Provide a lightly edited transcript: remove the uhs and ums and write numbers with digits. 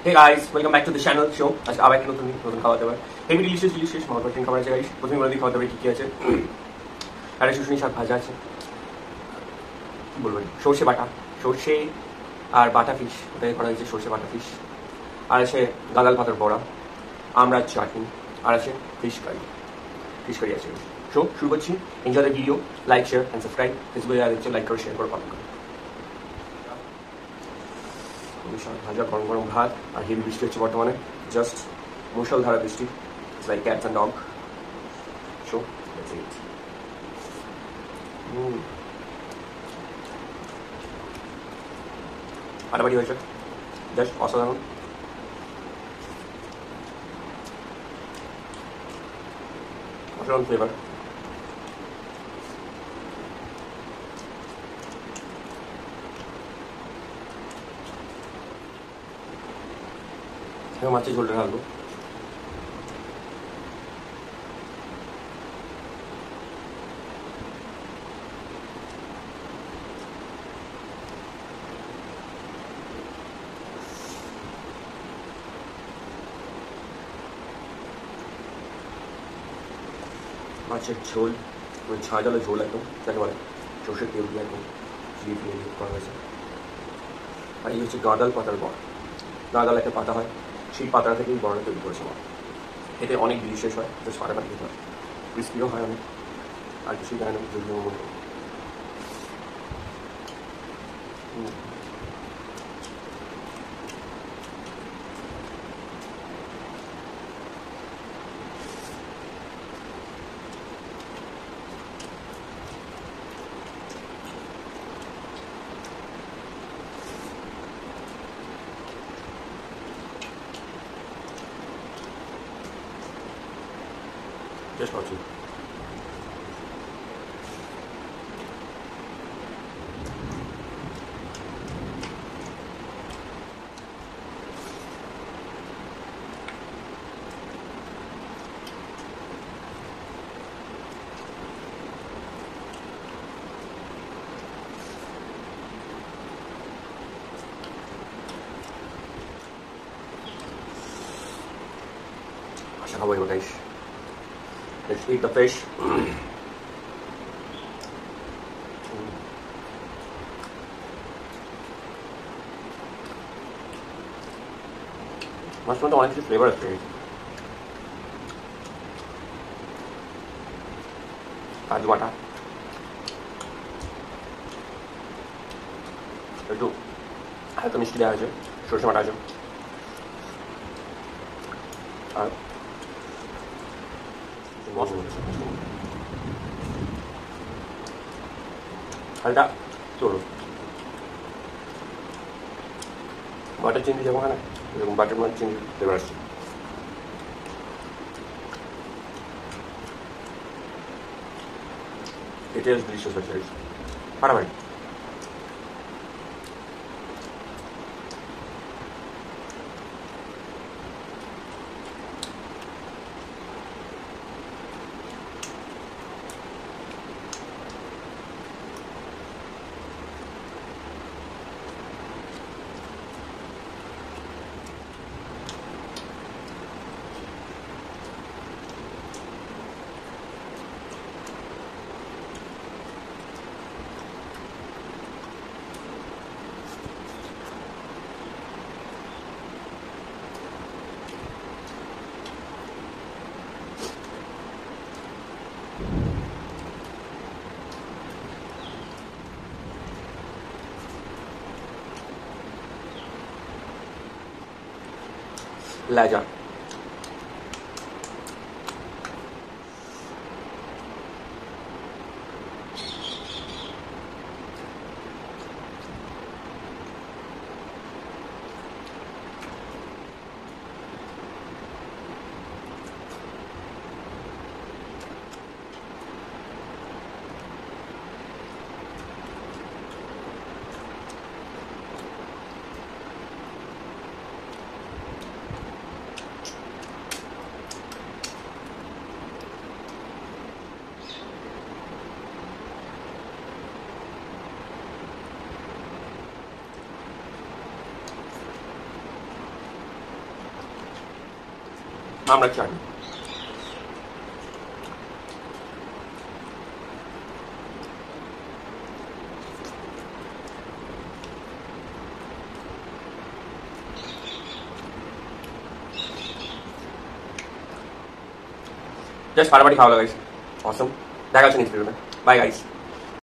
Hey guys, welcome back to the channel show. আজকে আবার একটা নতুন খাওয়া দাবার, হেভি ডিলিশিয়াস মাউথ ওয়াটারিং খাবার আছে গাইস। প্রথমে বলে দিই খাওয়া দাবার কী কী আছে। একটা শুশুনি শাক ভাজা আছে, কী বলবো, সর্ষে বাটা, সর্ষে আর বাটা ফিশ, ওটাকে করা হয়েছে সর্ষে বাটা ফিশ। আর আছে গাঁদাল পাতার বড়া, আমড়ার চাটনি, আর আছে ফিশ কারি আছে। সো শুরু করছি। Enjoy the video, like share and subscribe. ফেসবুকে যারা দেখছো লাইক করো, শেয়ার করো, কমেন্ট করো। শাক ভাজা, গরম গরম ভাত, আর হেভি বৃষ্টি হচ্ছে বর্তমানে, জাস্ট মুষলধারা বৃষ্টি, it's like cats and dog. So let's eat. ফাটাফাটি হয়েছে, জাস্ট অসাধারণ। অসাধারণ ফ্লেভার। মাছের ঝোলটা ঢালবো। মাছের ঝোল, ওই ঝাঁঝালো ঝোল একদম, যাকে বলে সর্ষের তেল দিয়ে একদম চিড়ে দিয়ে করা হয়েছে। আর এই হচ্ছে গাঁদাল পাতার বড়া। গাঁদাল একটা পাতা হয়, সেই পাতা থেকেই বড়াটা তৈরি করেছে মা। খেতে অনেক ডিলিশিয়াস হয়, জাস্ট ফাটাফাটি খেতে হয়, ক্রিস্পিও হয় অনেক। আর কিছুই জানে না যদি মনে হয়। Just watching. আশা খাবো এবার guys. Let's eat the fish. মাছটার মধ্যে অনেক কিছু ফ্লেভার আছে, কাজু বাটা, একটু হালকা মিষ্টি দেওয়া আছে, সরষে বাটা আছে, আর হালকা চলো বাটার চিংড়ি যেমন হয় না, এরকম বাটার মাছ চিংড়ি ফ্লেভার আসছে। It is delicious, guys. ফাটাফাটি। লেজা, আমরা চাটনি। জাস্ট ফাটাফাটি খাওয়া গাইস, অসম। দেখা হচ্ছে নেক্সট ভিডিওতে, বাই গাইস।